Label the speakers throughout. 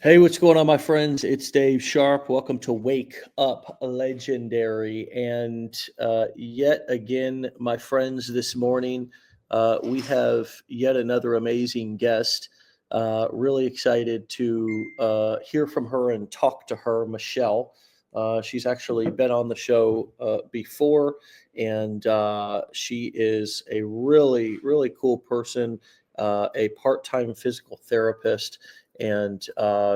Speaker 1: Hey, what's going on, my friends? It's Dave Sharpe. Welcome to Wake Up Legendary. And yet again, my friends, this morning, we have yet another amazing guest. Really excited to hear from her and talk to her, Michelle. She's actually been on the show before, and she is a really, really cool person, a part time physical therapist, and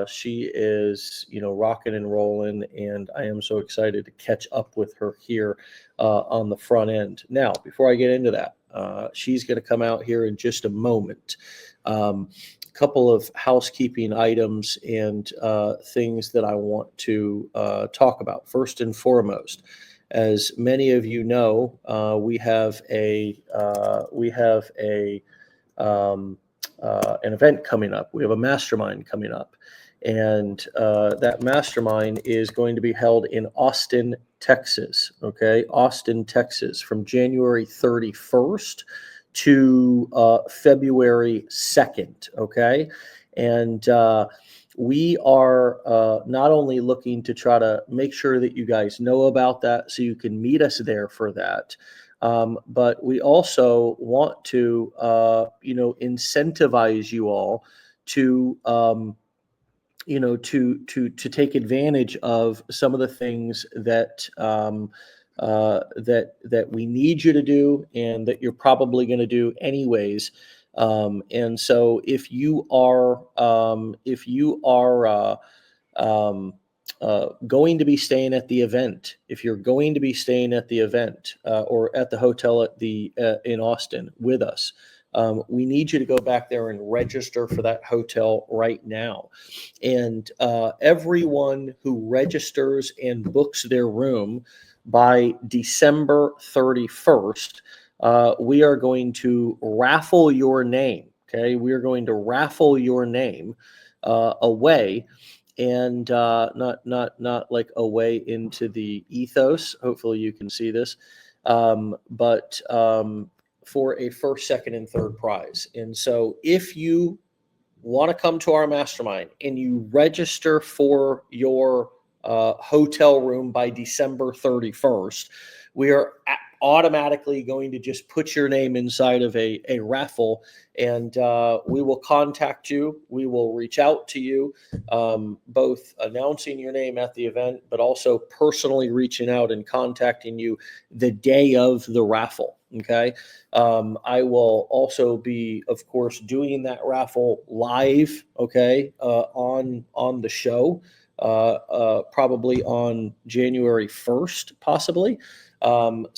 Speaker 1: she is, rocking and rolling. And I am so excited to catch up with her here on the front end. Now, before I get into that, she's going to come out here in just a moment. A couple of housekeeping items and things that I want to talk about. First and foremost, as many of you know, we have a an event coming up. We have a mastermind coming up, and that mastermind is going to be held in Austin, Texas. Okay, Austin, Texas, from January 31st to February 2nd. Okay, and we are not only looking to try to make sure that you guys know about that so you can meet us there for that. But we also want to, incentivize you all to, to take advantage of some of the things that that we need you to do, and that you're probably going to do anyways. And so, um, going to be staying at the event, if you're going to be staying at the event or at the hotel at the in Austin with us, we need you to go back there and register for that hotel right now. And everyone who registers and books their room by December 31st, we are going to raffle your name. Okay, we are going to raffle your name away, and not like away into the ethos. Hopefully, you can see this, but for a first, second, and third prize. And so, if you want to come to our mastermind and you register for your hotel room by December 31st, we are automatically going to just put your name inside of a raffle, and we will contact you. We will reach out to you, both announcing your name at the event, but also personally reaching out and contacting you the day of the raffle. Okay. I will also be, of course, doing that raffle live. Okay. On the show, probably on January 1st, possibly. Or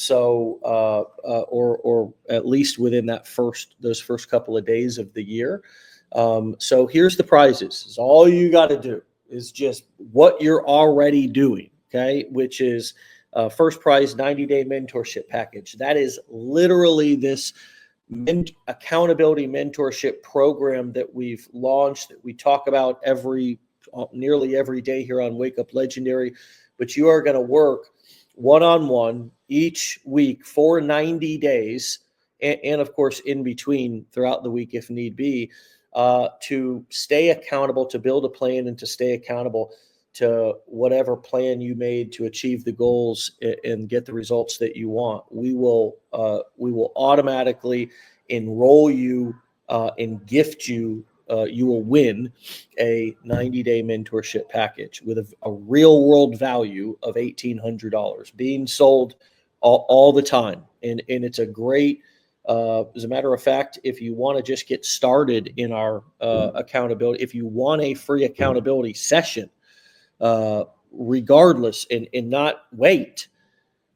Speaker 1: at least within those first couple of days of the year. So here's the prizes. Is all you got to do is just what you're already doing. Okay. Which is, first prize, 90-day mentorship package. That is literally this accountability mentorship program that we've launched, that we talk about nearly every day here on Wake Up Legendary. But you are going to work one-on-one each week for 90 days, and of course in between throughout the week if need be, to stay accountable, to build a plan, and to stay accountable to whatever plan you made to achieve the goals and get the results that you want. We will automatically enroll you and gift you. You will win a 90-day mentorship package with a real world value of $1,800 being sold all the time. And it's a great, as a matter of fact, if you want to just get started in our accountability, if you want a free accountability session, regardless, and not wait,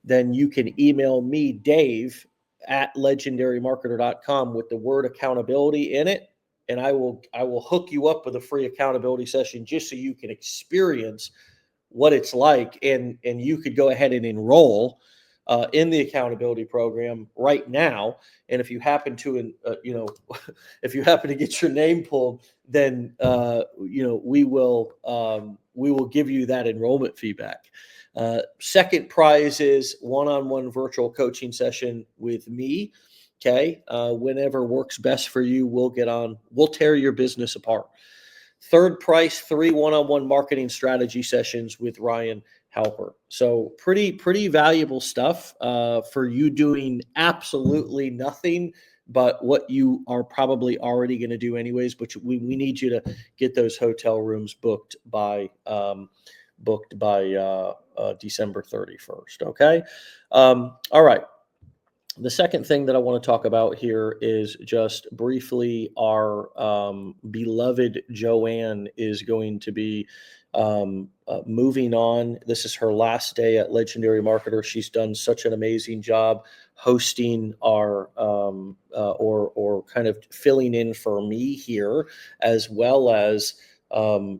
Speaker 1: then you can email me, Dave, at legendarymarketer.com with the word accountability in it. And I will hook you up with a free accountability session just so you can experience what it's like. And you could go ahead and enroll in the accountability program right now. And if you happen to, if you happen to get your name pulled, then, we will give you that enrollment feedback. Second prize is one-on-one virtual coaching session with me. Okay. Whenever works best for you, we'll tear your business apart. third price, 3 one-on-one marketing strategy sessions with Ryan Halper. So pretty valuable stuff for you doing absolutely nothing but what you are probably already going to do anyways. But we need you to get those hotel rooms booked by December 31st. Okay. All right. The second thing that I want to talk about here is just briefly our beloved Joanne is going to be moving on. This is her last day at Legendary Marketer. She's done such an amazing job hosting our or kind of filling in for me here, as well as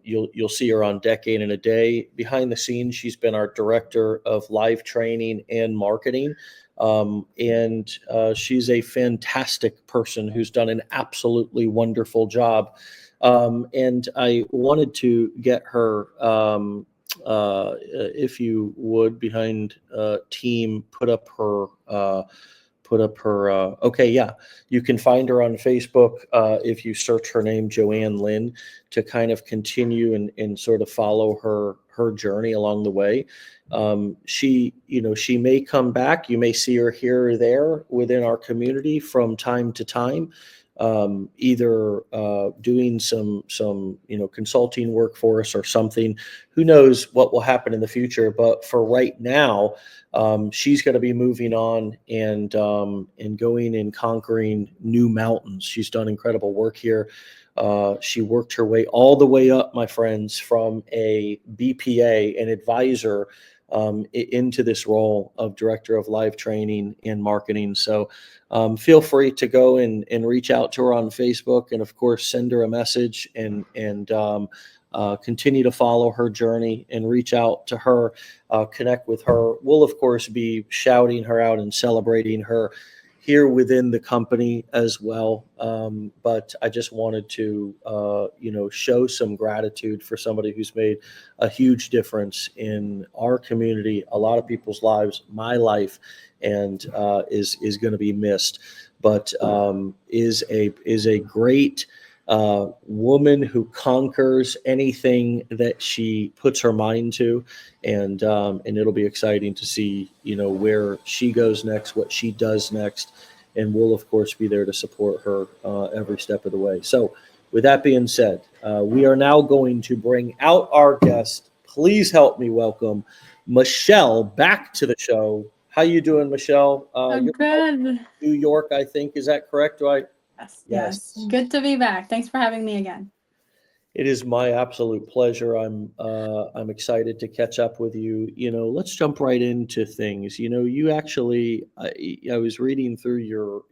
Speaker 1: you'll see her on Decade in a Day. Behind the scenes, she's been our director of live training and marketing. And she's a fantastic person who's done an absolutely wonderful job. And I wanted to get her, if you would, behind team, okay, yeah, you can find her on Facebook if you search her name, Joanne Lynn, to kind of continue and sort of follow her journey along the way. She may come back. You may see her here or there within our community from time to time, either doing some consulting work for us or something. Who knows what will happen in the future? But for right now, she's going to be moving on and going and conquering new mountains. She's done incredible work here. She worked her way all the way up, my friends, from a BPA, an advisor, into this role of director of live training and marketing. So feel free to go and reach out to her on Facebook, and of course send her a message and continue to follow her journey and reach out to her, connect with her. We'll of course be shouting her out and celebrating her here within the company as well. But I just wanted to, show some gratitude for somebody who's made a huge difference in our community, a lot of people's lives, my life, and is going to be missed. But is a great woman who conquers anything that she puts her mind to, and it'll be exciting to see where she goes next, what she does next, and we'll of course be there to support her every step of the way. So, with that being said, we are now going to bring out our guest. Please help me welcome Michelle back to the show. How you doing, Michelle?
Speaker 2: Oh,
Speaker 1: You're out
Speaker 2: good.
Speaker 1: in New York, I think. Is that correct? Do I?
Speaker 2: Yes, yes.
Speaker 1: Yes.
Speaker 2: Good to be back. Thanks for having me again.
Speaker 1: It is my absolute pleasure. I'm excited to catch up with you. Let's jump right into things. You actually, I was reading through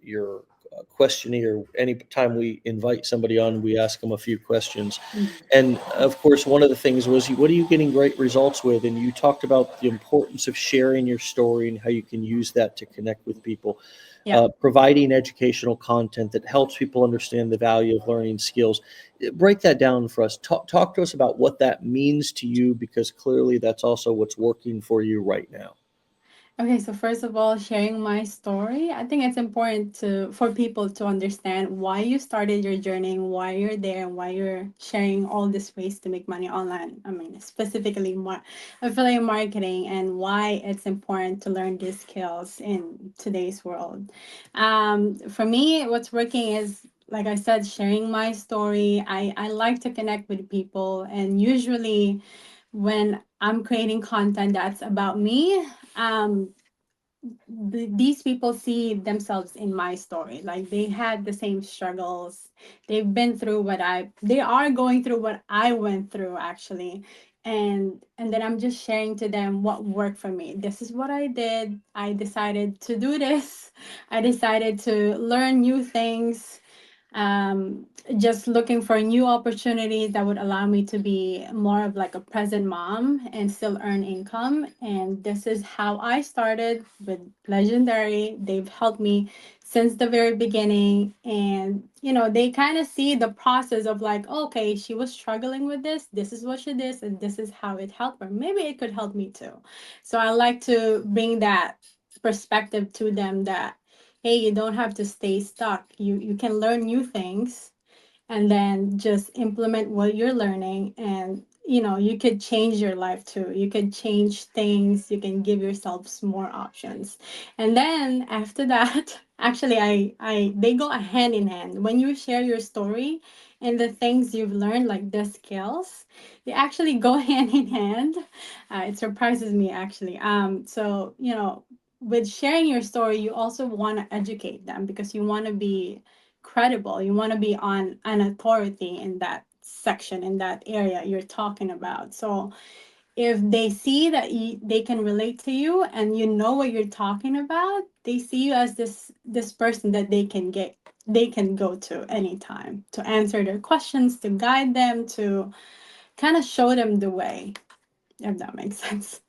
Speaker 1: your questionnaire. Anytime we invite somebody on, we ask them a few questions,
Speaker 2: Mhm.
Speaker 1: and of course, one of the things was, what are you getting great results with? And you talked about the importance of sharing your story and how you can use that to connect with people,
Speaker 2: Yeah.
Speaker 1: providing educational content that helps people understand the value of learning skills. Break that down for us. Talk to us about what that means to you, because clearly that's also what's working for you right now.
Speaker 2: Okay, so first of all, sharing my story, I think it's important to for people to understand why you started your journey, why you're there, and why you're sharing all these ways to make money online. I mean, specifically affiliate marketing, and why it's important to learn these skills in today's world. For me, what's working is, like I said, sharing my story. I like to connect with people, and usually when I'm creating content that's about me, um, these people see themselves in my story. Like they had the same struggles. They've been through they are going through what I went through actually. And then I'm just sharing to them what worked for me. This is what I did. I decided to do this. I decided to learn new things, um, just looking for new opportunities that would allow me to be more of like a present mom and still earn income. And this is how I started with Legendary. They've helped me since the very beginning. And, they kind of see the process of like, okay, she was struggling with this. This is what she did, and this is how it helped her. Maybe it could help me too. So I like to bring that perspective to them that hey, you don't have to stay stuck. You can learn new things, and then just implement what you're learning. And you could change your life too. You could change things. You can give yourselves more options. And then after that, actually, I they go hand in hand. When you share your story and the things you've learned, like the skills, they actually go hand in hand. It surprises me, actually. So with sharing your story, you also want to educate them because you want to be credible. You want to be on an authority in that section, in that area you're talking about. So if they see that they can relate to you and you know what you're talking about, they see you as this person that they can go to anytime to answer their questions, to guide them, to kind of show them the way, if that makes sense.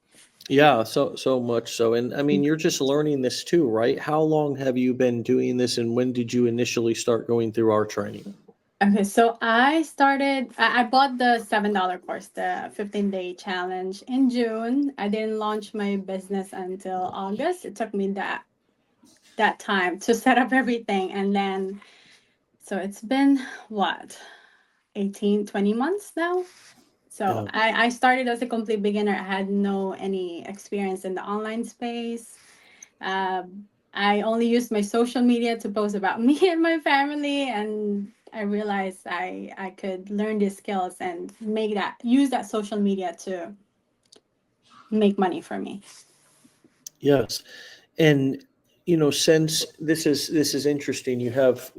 Speaker 1: Yeah, so much so. And I mean, you're just learning this too, right? How long have you been doing this, and when did you initially start going through our training?
Speaker 2: Okay, so I bought the $7 course, the 15-day challenge in June. I didn't launch my business until August. It took me that time to set up everything. And then, so it's been what, 18, 20 months now? So
Speaker 1: Yeah.
Speaker 2: I started as a complete beginner. I had no any experience in the online space. I only used my social media to post about me and my family, and I realized I could learn these skills and use that social media to make money for me.
Speaker 1: Yes. And since this is interesting, you have,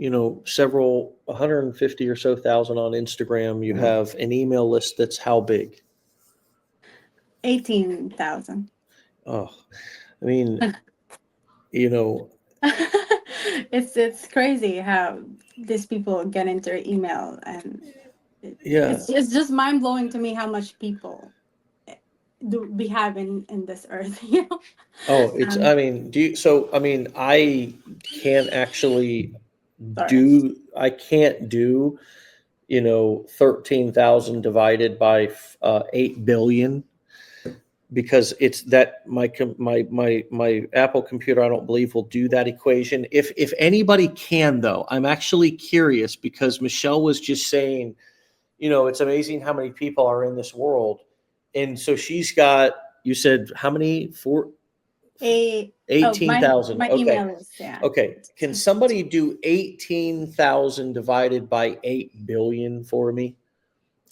Speaker 1: several 150 or so thousand on Instagram. You have an email list that's how big?
Speaker 2: 18,000.
Speaker 1: Oh, I mean, you know,
Speaker 2: It's crazy how these people get into your email, and
Speaker 1: yeah.
Speaker 2: it's just mind blowing to me how much people do we have in this earth.
Speaker 1: Oh, it's,
Speaker 2: Um,
Speaker 1: I mean, I mean,
Speaker 2: sorry.
Speaker 1: I can't do, 13,000 divided by 8 billion, because it's that my Apple computer, I don't believe, will do that equation. If anybody can, though, I'm actually curious, because Michelle was just saying, it's amazing how many people are in this world. And so she's got, you said how many?
Speaker 2: A oh, my
Speaker 1: 18,000.
Speaker 2: my
Speaker 1: Okay.
Speaker 2: email is, yeah.
Speaker 1: Okay. Can somebody do 18,000 divided by 8 billion for me?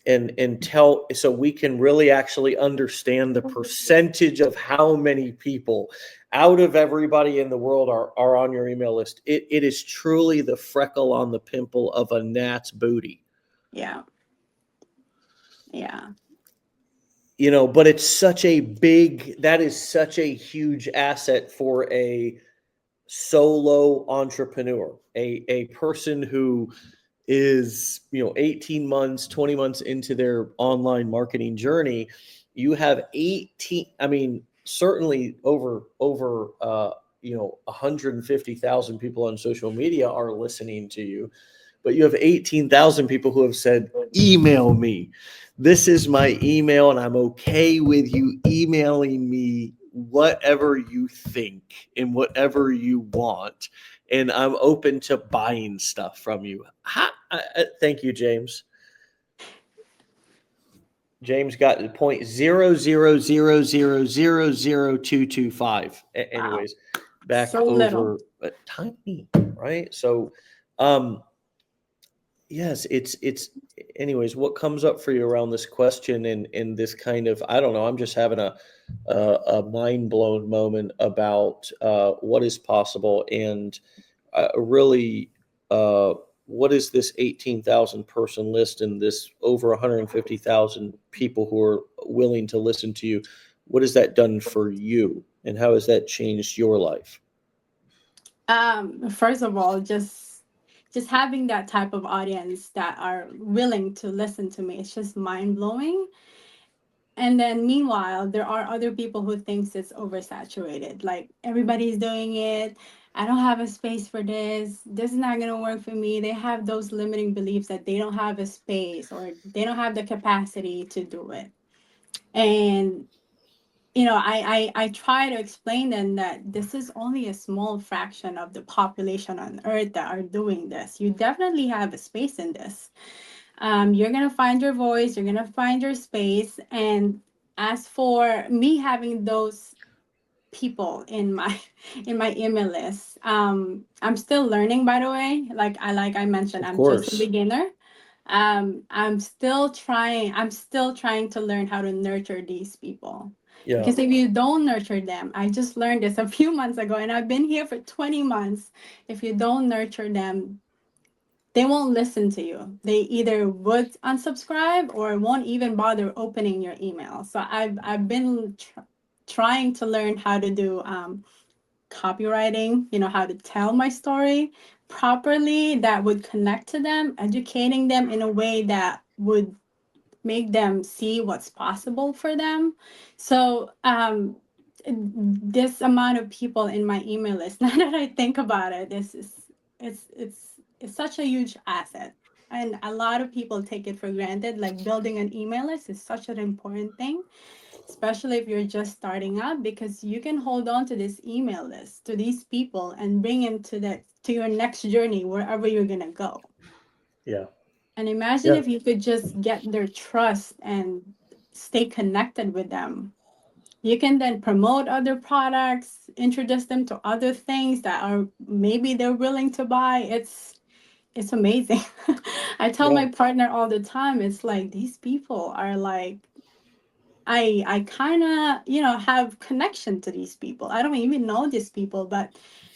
Speaker 1: And tell, so we can really actually understand the percentage of how many people out of everybody in the world are on your email list. It is truly the freckle on the pimple of a gnat's booty.
Speaker 2: Yeah. Yeah.
Speaker 1: But it's that is such a huge asset for a solo entrepreneur, a person who is 18 months, 20 months into their online marketing journey. You have 18, I mean, certainly over 150,000 people on social media are listening to you, but you have 18,000 people who have said, email me. This is my email, and I'm okay with you emailing me whatever you think and whatever you want. And I'm open to buying stuff from you. Thank you, James. James got the point 0.000000225.
Speaker 2: Wow.
Speaker 1: Anyways, back
Speaker 2: So little.
Speaker 1: over, tiny, right? So, um, yes, it's anyways, what comes up for you around this question, and this kind of, I don't know, I'm just having a mind blown moment about what is possible, and really what is this 18,000 person list and this over 150,000 people who are willing to listen to you? What has that done for you, and how has that changed your life?
Speaker 2: First of all, just having that type of audience that are willing to listen to me, it's just mind blowing. And then meanwhile, there are other people who thinks it's oversaturated. Like everybody's doing it. I don't have a space for this. This is not gonna work for me. They have those limiting beliefs that they don't have a space or they don't have the capacity to do it. And I try to explain them that this is only a small fraction of the population on Earth that are doing this. You definitely have a space in this. You're gonna find your voice. You're gonna find your space. And as for me having those people in my in my email list, I'm still learning. By the way, like I mentioned,
Speaker 1: Of
Speaker 2: I'm just a
Speaker 1: course.
Speaker 2: beginner. I'm still trying to learn how to nurture these people,
Speaker 1: Yeah.
Speaker 2: because if you don't nurture them, I just learned this a few months ago, and I've been here for 20 months. If you don't nurture them, they won't listen to you. They either would unsubscribe or won't even bother opening your email. So I've been trying to learn how to do copywriting, how to tell my story properly that would connect to them, educating them in a way that would make them see what's possible for them. So this amount of people in my email list, now that I think about it, it's such a huge asset. And a lot of people take it for granted. Like building an email list is such an important thing, especially if you're just starting out, because you can hold on to this email list, to these people, and bring them to your next journey, wherever you're gonna go.
Speaker 1: Yeah.
Speaker 2: And imagine
Speaker 1: Yeah.
Speaker 2: if you could just get their trust and stay connected with them. You can then promote other products, introduce them to other things that are maybe they're willing to buy. It's amazing. I tell
Speaker 1: Yeah.
Speaker 2: my partner all the time, it's like these people are like, I kind of, have connection to these people. I don't even know these people, but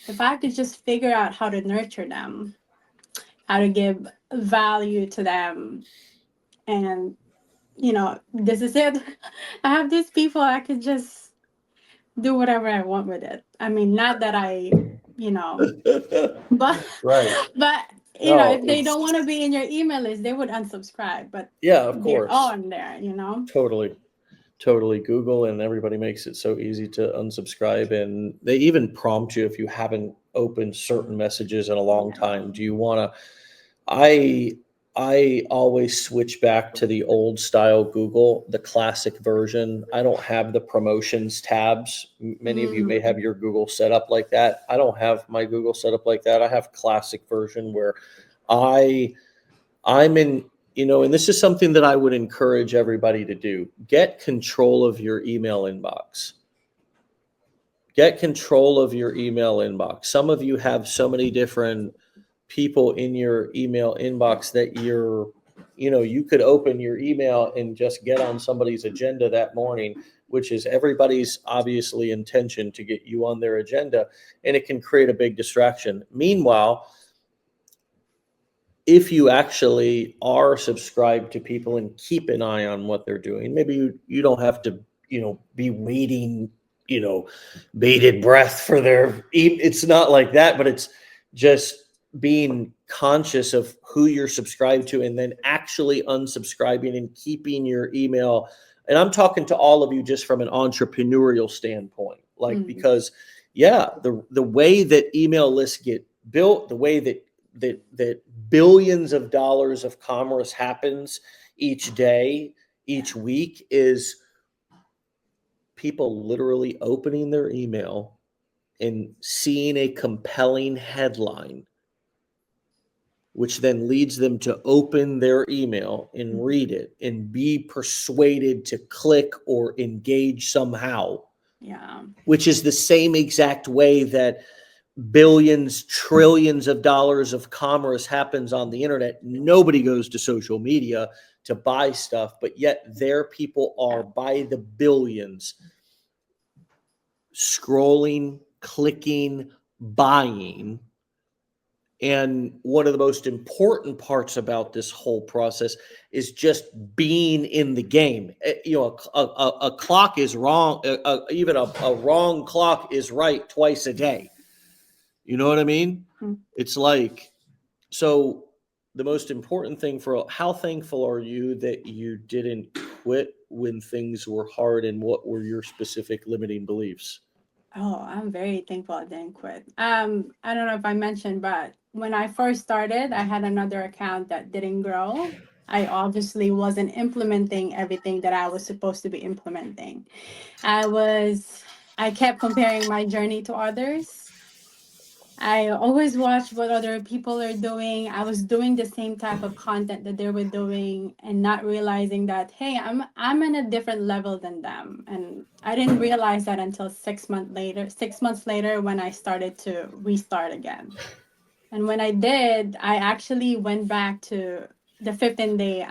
Speaker 2: if I could just figure out how to nurture them, how to give value to them, and this is it. I have these people, I could just do whatever I want with it. I mean, not that you know, but
Speaker 1: Right.
Speaker 2: but
Speaker 1: No,
Speaker 2: if they
Speaker 1: it's
Speaker 2: don't want to be in your email list, they would unsubscribe. But
Speaker 1: yeah, of
Speaker 2: they're
Speaker 1: course.
Speaker 2: on there.
Speaker 1: Totally. Totally. Google and everybody makes it so easy to unsubscribe. And they even prompt you if you haven't opened certain messages in a long
Speaker 2: Yeah.
Speaker 1: time. Do you want to? I I always switch back to the old style Google, the classic version. I don't have the promotions tabs. Many of you may
Speaker 2: Mm.
Speaker 1: have your Google set up like that. I don't have my Google set up like that. I have classic version where I I'm in, and this is something that I would encourage everybody to do. Get control of your email inbox. Get control of your email inbox. Some of you have so many different people in your email inbox that you could open your email and just get on somebody's agenda that morning, which is everybody's obviously intention to get you on their agenda, and it can create a big distraction. Meanwhile, if you actually are subscribed to people and keep an eye on what they're doing, maybe you don't have to, be waiting, you know, bated breath for it's not like that, but it's just being conscious of who you're subscribed to and then actually unsubscribing and keeping your email. And I'm talking to all of you just from an entrepreneurial standpoint, like,
Speaker 2: Mm.
Speaker 1: because yeah, the way that email lists get built, the way that billions of dollars of commerce happens each day, each week, is people literally opening their email and seeing a compelling headline, which then leads them to open their email and read it and be persuaded to click or engage somehow,
Speaker 2: Yeah.
Speaker 1: which is the same exact way that billions, trillions of dollars of commerce happens on the internet. Nobody goes to social media to buy stuff, but yet there people are by the billions scrolling, clicking, buying. And one of the most important parts about this whole process is just being in the game. A clock is wrong. Even a wrong clock is right twice a day. You know what I mean?
Speaker 2: Mm.
Speaker 1: It's like, so the most important thing for how thankful are you that you didn't quit when things were hard, and what were your specific limiting beliefs?
Speaker 2: Oh, I'm very thankful I didn't quit. I don't know if I mentioned, but when I first started, I had another account that didn't grow. I obviously wasn't implementing everything that I was supposed to be implementing. I was, I kept comparing my journey to others. I always watch what other people are doing. I was doing the same type of content that they were doing and not realizing that, hey, I'm in a different level than them. And I didn't realize that until 6 months later, 6 months later when I started to restart again. And when I did, I actually went back to the 15-day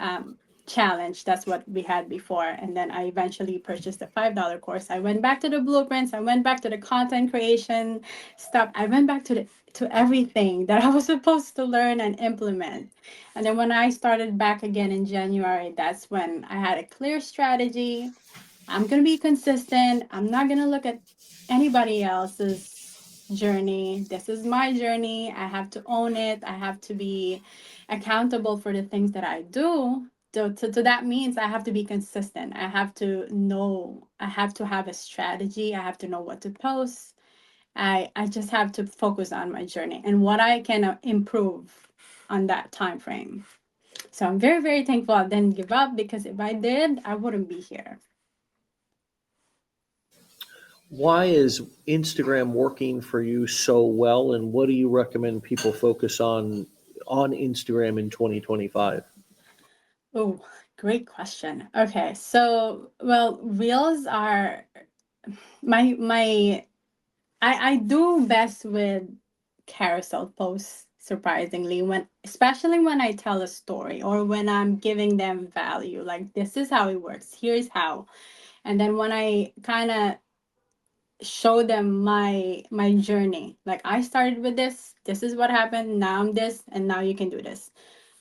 Speaker 2: challenge. That's what we had before. And then I eventually purchased the $5 course. I went back to the blueprints. I went back to the content creation stuff. I went back to everything that I was supposed to learn and implement. And then when I started back again in January, that's when I had a clear strategy. I'm going to be consistent. I'm not going to look at anybody else's journey. This is my journey. I have to own it. I have to be accountable for the things that I do. So that means I have to be consistent. I have to know, I have to have a strategy. I have to know what to post. I just have to focus on my journey and what I can improve on that time frame. So I'm very, very thankful I didn't give up, because if I did, I wouldn't be here.
Speaker 1: Why is Instagram working for you so well, and what do you recommend people focus on Instagram in 2025?
Speaker 2: Oh, great question. Okay, so well, reels are my I do best with carousel posts, surprisingly, when especially when I tell a story or when I'm giving them value, like this is how it works, here's how. And then when I kind of show them my journey, like I started with this is what happened, now I'm this, and now you can do this.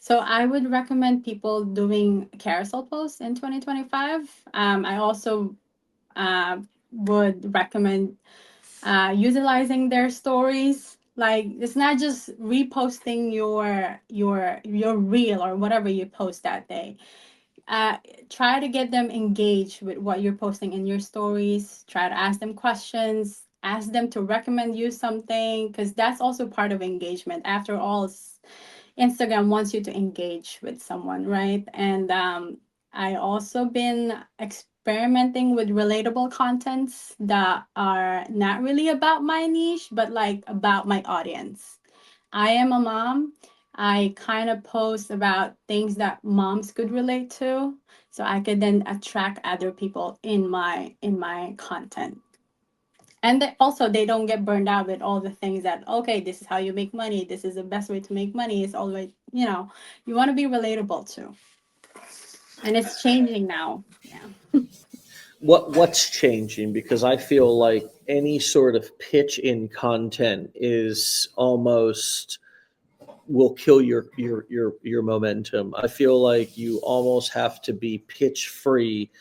Speaker 2: So I would recommend people doing carousel posts in 2025. I also would recommend utilizing their stories. Like it's not just reposting your reel or whatever you post that day. uh, Try to get them engaged with what you're posting in your stories. Try to ask them questions, ask them to recommend you something, because that's also part of engagement. After all, Instagram wants you to engage with someone, right? And I also been experimenting with relatable contents that are not really about my niche, but like about my audience. I am a mom. I kind of post about things that moms could relate to, so I could then attract other people in my content. And also they don't get burned out with all the things that, okay, this is how you make money, this is the best way to make money. It's always, you want to be relatable too. And it's changing now. Yeah.
Speaker 1: What's changing? Because I feel like any sort of pitch in content is almost will kill your momentum. I feel like you almost have to be pitch free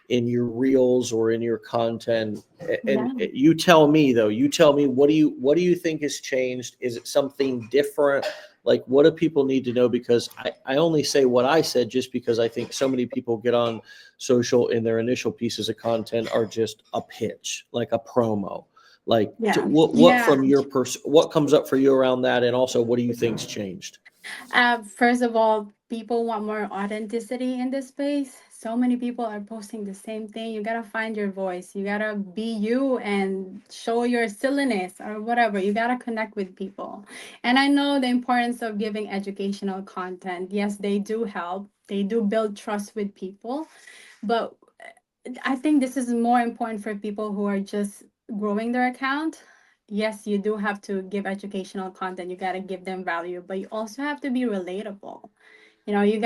Speaker 1: in your reels or in your content. And
Speaker 2: Yeah.
Speaker 1: you tell me though, you tell me, what do you think has changed? Is it something different? Like, what do people need to know? Because I only say what I said just because I think so many people get on social and their initial pieces of content are just a pitch, like a promo. Like,
Speaker 2: Yeah.
Speaker 1: what
Speaker 2: Yeah.
Speaker 1: from your what comes up for you around that, and also what do you think's changed?
Speaker 2: First of all, people want more authenticity in this space. So many people are posting the same thing. You gotta find your voice. You gotta be you and show your silliness or whatever. You gotta connect with people. And I know the importance of giving educational content. Yes, they do help. They do build trust with people. But I think this is more important for people who are just growing their account. Yes, you do have to give educational content. You got to give them value, but you also have to be relatable. You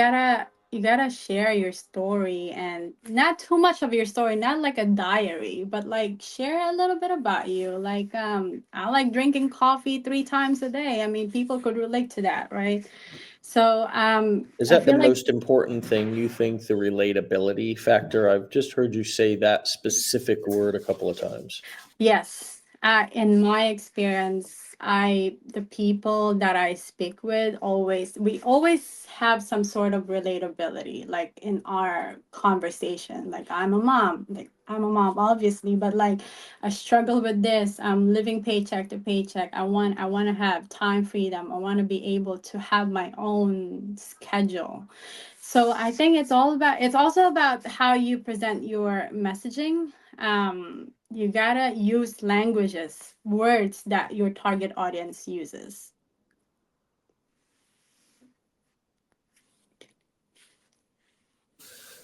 Speaker 2: got to share your story, and not too much of your story, not like a diary, but like share a little bit about you. Like I like drinking coffee 3 times a day. I mean, people could relate to that, right? So
Speaker 1: Is
Speaker 2: I
Speaker 1: that the
Speaker 2: feel like
Speaker 1: most important thing, you think, the relatability factor? I've just heard you say that specific word a couple of times.
Speaker 2: yes, in my experience, the people that I speak with we always have some sort of relatability, like in our conversation. Like I'm a mom, obviously, but like I struggle with this. I'm living paycheck to paycheck. I want to have time freedom. I want to be able to have my own schedule. So I think it's also about how you present your messaging. You gotta use languages, words that your target audience uses.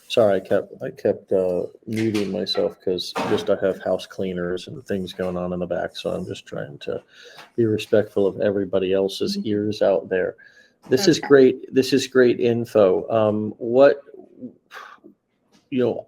Speaker 1: Sorry, I kept muting myself because just I have house cleaners and things going on in the back, so I'm just trying to be respectful of everybody else's ears out there. This is
Speaker 2: Okay.
Speaker 1: great. This is great info. What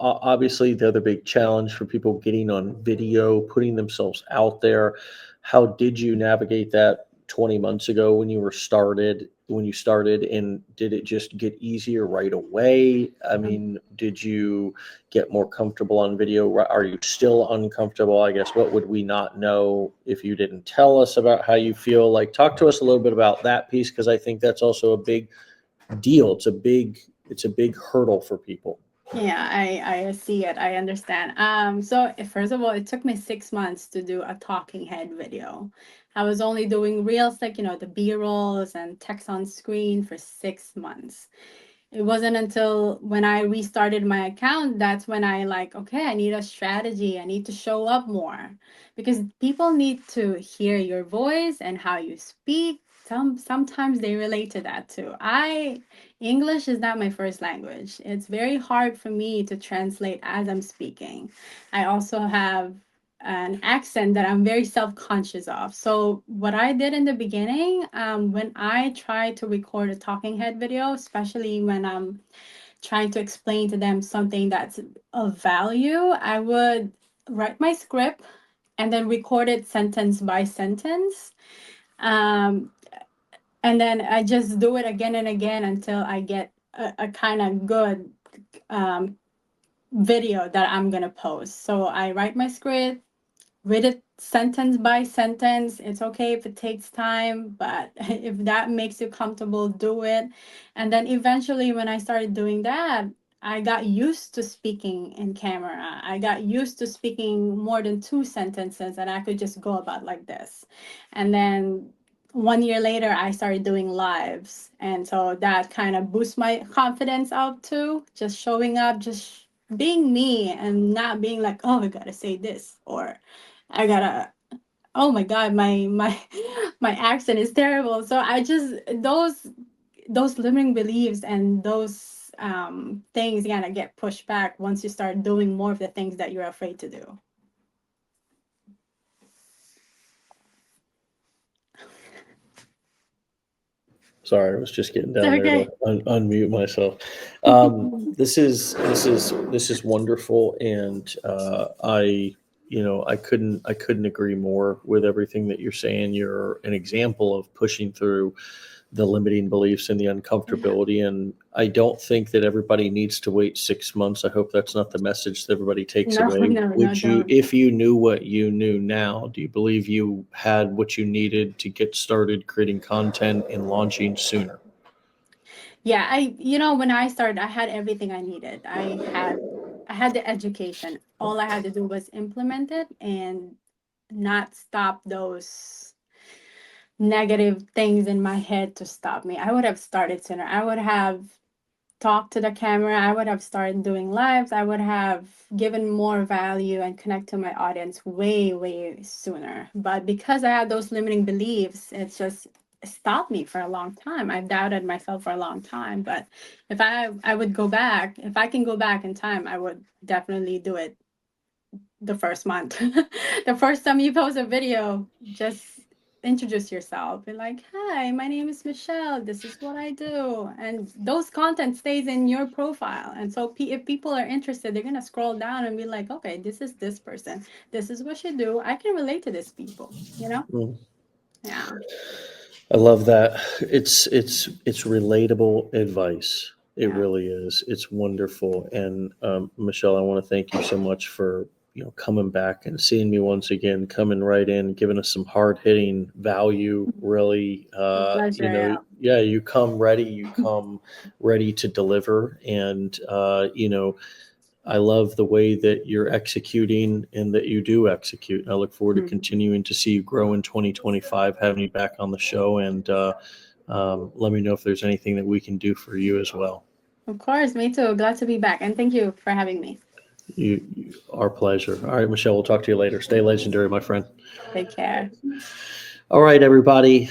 Speaker 1: obviously the other big challenge for people getting on video, putting themselves out there. How did you navigate that 20 months ago when you started, and did it just get easier right away? I mean, did you get more comfortable on video? Are you still uncomfortable? I guess, what would we not know if you didn't tell us about how you feel? Like, talk to us a little bit about that piece, because I think that's also a big deal. It's a big hurdle for people.
Speaker 2: Yeah, I see it. I understand. So first of all, it took me 6 months to do a talking head video. I was only doing reels, like, the B-rolls and text on screen for 6 months. It wasn't until when I restarted my account that's when I like, okay, I need a strategy. I need to show up more because people need to hear your voice and how you speak. Sometimes they relate to that too. English is not my first language. It's very hard for me to translate as I'm speaking. I also have an accent that I'm very self-conscious of. So what I did in the beginning, when I tried to record a talking head video, especially when I'm trying to explain to them something that's of value, I would write my script and then record it sentence by sentence. Um, and then I just do it again and again until I get a kind of good um, video that I'm gonna post. So I write my script, read it sentence by sentence. It's okay if it takes time, but if that makes you comfortable, do it. And then eventually, when I started doing that, I got used to speaking in camera. I got used to speaking more than two sentences, and I could just go about like this. And then 1 year later, I started doing lives. And so that kind of boosts my confidence up too. Just showing up, just being me and not being like, oh, I gotta say this, or I gotta, oh my God, my my accent is terrible. So I just those limiting beliefs and those things gonna get pushed back once you start doing more of the things that you're afraid to do.
Speaker 1: Sorry, I was just getting
Speaker 2: It's
Speaker 1: down there to
Speaker 2: okay.
Speaker 1: unmute myself. This is wonderful, and I couldn't agree more with everything that you're saying. You're an example of pushing through the limiting beliefs and the uncomfortability. And I don't think that everybody needs to wait 6 months. I hope that's not the message that everybody takes
Speaker 2: No,
Speaker 1: away.
Speaker 2: no, no,
Speaker 1: Would you,
Speaker 2: don't.
Speaker 1: if you knew what you knew now, do you believe you had what you needed to get started creating content and launching sooner?
Speaker 2: Yeah, when I started, I had everything I needed. I had the education. All I had to do was implement it and not stop those negative things in my head to stop me. I would have started sooner. I would have talked to the camera. I would have started doing lives. I would have given more value and connect to my audience way, way sooner. But because I had those limiting beliefs, it's just stopped me for a long time. I've doubted myself for a long time. But if I would go back, if I can go back in time, I would definitely do it the first month. The first time you post a video, just introduce yourself. Be like, hi, my name is Michelle. This is what I do. And those content stays in your profile. And so if people are interested, they're going to scroll down and be like, okay, this is this person. This is what she do. I can relate to these people.
Speaker 1: Mm.
Speaker 2: Yeah.
Speaker 1: I love that. It's relatable advice. It
Speaker 2: Yeah.
Speaker 1: really is. It's wonderful. And Michelle, I want to thank you so much for coming back and seeing me once again, coming right in, giving us some hard hitting value. Really,
Speaker 2: Pleasure. Yeah.
Speaker 1: yeah, you come ready. You come ready to deliver, and I love the way that you're executing and that you do execute. And I look forward to continuing to see you grow in 2025, having you back on the show. And let me know if there's anything that we can do for you as well.
Speaker 2: Of course, me too. Glad to be back. And thank you for having me.
Speaker 1: Our pleasure. All right, Michelle, we'll talk to you later. Stay legendary, my friend.
Speaker 2: Take care.
Speaker 1: All right, everybody.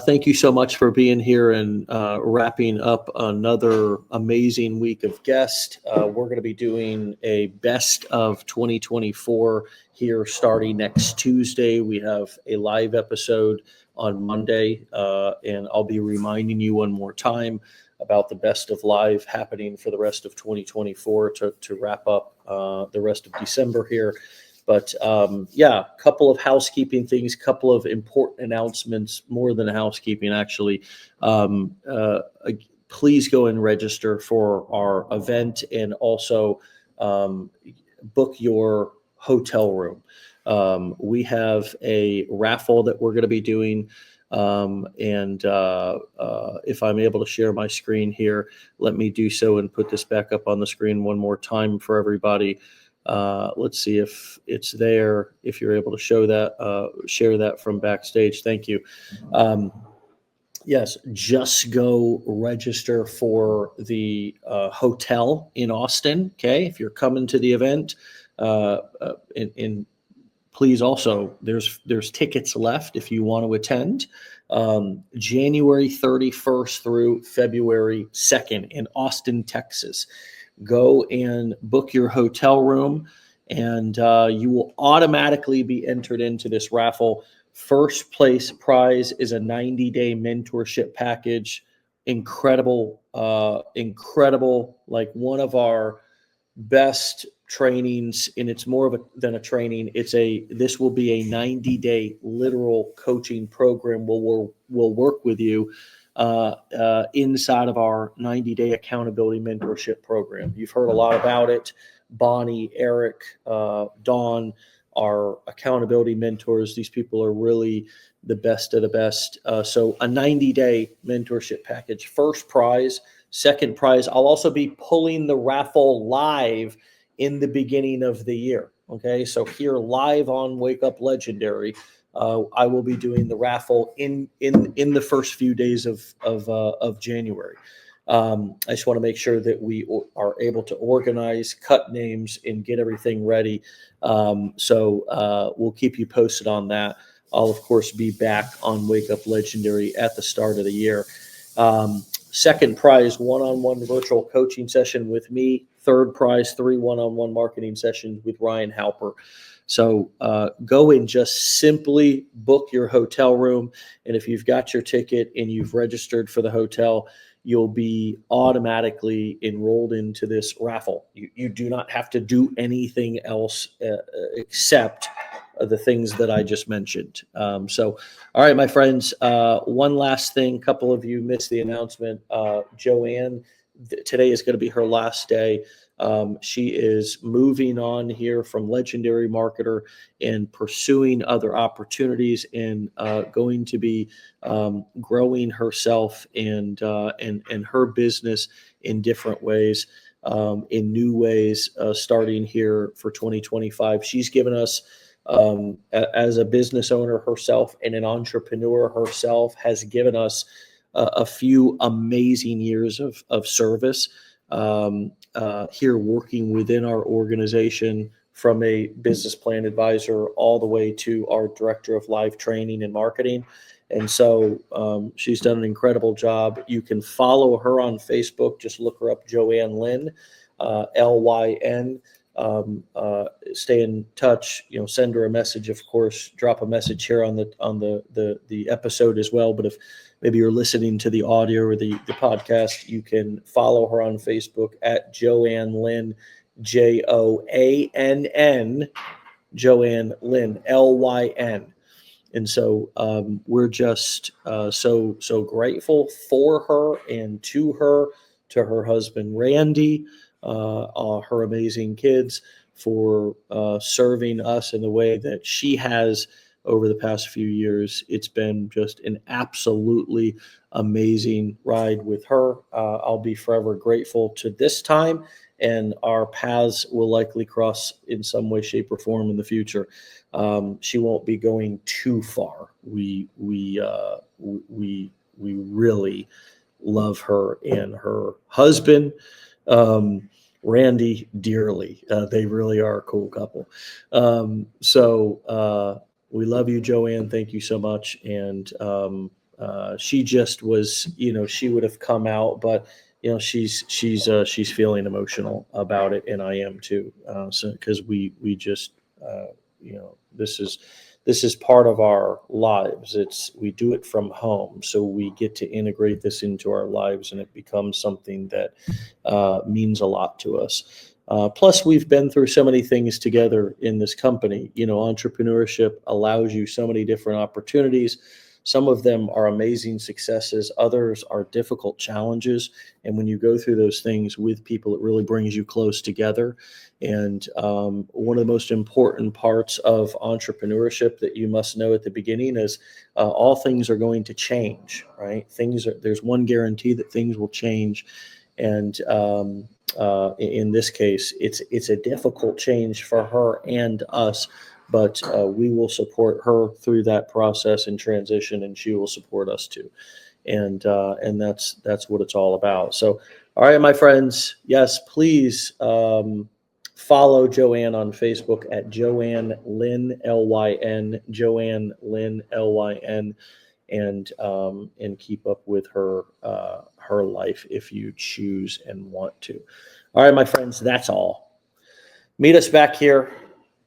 Speaker 1: Thank you so much for being here and wrapping up another amazing week of guests. We're going to be doing a best of 2024 here starting next Tuesday. We have a live episode on Monday, and I'll be reminding you one more time about the best of live happening for the rest of 2024 to wrap up the rest of December here. But yeah, a couple of housekeeping things, couple of important announcements, more than housekeeping, actually. Please go and register for our event and also book your hotel room. We have a raffle that we're going to be doing. And if I'm able to share my screen here, let me do so and put this back up on the screen one more time for everybody. Let's see if it's there. If you're able to show that, share that from backstage. Thank you. Yes, just go register for the hotel in Austin. Okay, if you're coming to the event, and please also there's tickets left if you want to attend. January 31st through February 2nd in Austin, Texas. Go and book your hotel room, and you will automatically be entered into this raffle. First place prize is a 90-day mentorship package. Incredible, incredible, like one of our best trainings, and it's more of than a training. This will be a 90-day literal coaching program where we'll work with you inside of our 90-day accountability mentorship program. You've heard a lot about it. Bonnie, Eric, Dawn, our accountability mentors. These people are really the best of the best. So a 90-day mentorship package. First prize. Second prize, I'll also be pulling the raffle live in the beginning of the year. Okay, so here live on Wake Up Legendary, I will be doing the raffle in the first few days of January. I just want to make sure that we are able to organize, cut names, and get everything ready. So we'll keep you posted on that. I'll, of course, be back on Wake Up Legendary at the start of the year. Second prize, one-on-one virtual coaching session with me. Third prize, 3 one-on-one marketing sessions with Ryan Halper. So go and just simply book your hotel room. And if you've got your ticket and you've registered for the hotel, you'll be automatically enrolled into this raffle. You do not have to do anything else except the things that I just mentioned. So, all right, my friends, one last thing. A couple of you missed the announcement. Joanne, today is going to be her last day. She is moving on here from Legendary Marketer and pursuing other opportunities and going to be growing herself and her business in different ways, in new ways, starting here for 2025. She's given us, as a business owner herself and an entrepreneur herself, has given us a few amazing years of service here working within our organization, from a business plan advisor all the way to our director of live training and marketing. And so she's done an incredible job. You can follow her on Facebook. Just look her up, Joanne Lynn, Lyn. Stay in touch. Send her a message. Of course, drop a message here on the episode as well. But if maybe you're listening to the audio or the podcast, you can follow her on Facebook at Joanne Lynn, Joann, Joanne Lynn, Lyn. And so we're just so grateful for her and to her husband, Randy, her amazing kids, for serving us in the way that she has over the past few years. It's been just an absolutely amazing ride with her. I'll be forever grateful to this time, and our paths will likely cross in some way, shape, or form in the future. She won't be going too far. We really love her and her husband, Randy, dearly. They really are a cool couple. We love you, Joanne. Thank you so much. And she just was, she would have come out, but she's feeling emotional about it, and I am too. So because we just this is part of our lives. We do it from home, so we get to integrate this into our lives, and it becomes something that means a lot to us. Plus, we've been through so many things together in this company. Entrepreneurship allows you so many different opportunities. Some of them are amazing successes. Others are difficult challenges. And when you go through those things with people, it really brings you close together. And one of the most important parts of entrepreneurship that you must know at the beginning is all things are going to change, right? There's one guarantee that things will change. And in this case, it's a difficult change for her and us, but we will support her through that process and transition, and she will support us too. And that's what it's all about. So, all right, my friends, yes, please follow Joanne on Facebook at Joanne Lynn Lyn, Joanne Lynn Lyn, and keep up with her life if you choose and want to. All right, my friends, that's all. Meet us back here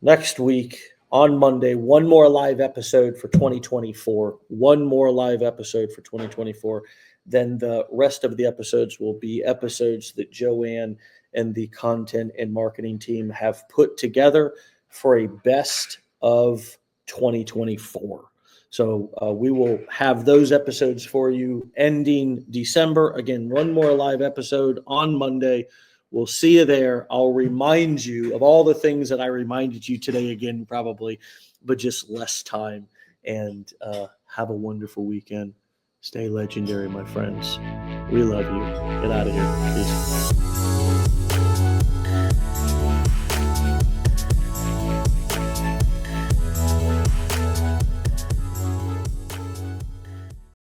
Speaker 1: next week on Monday. One more live episode for 2024. One more live episode for 2024. Then the rest of the episodes will be episodes that Joanne and the content and marketing team have put together for a best of 2024. So we will have those episodes for you ending December. Again, one more live episode on Monday. We'll see you there. I'll remind you of all the things that I reminded you today again, probably, but just less time. And have a wonderful weekend. Stay legendary, my friends. We love you. Get out of here. Peace.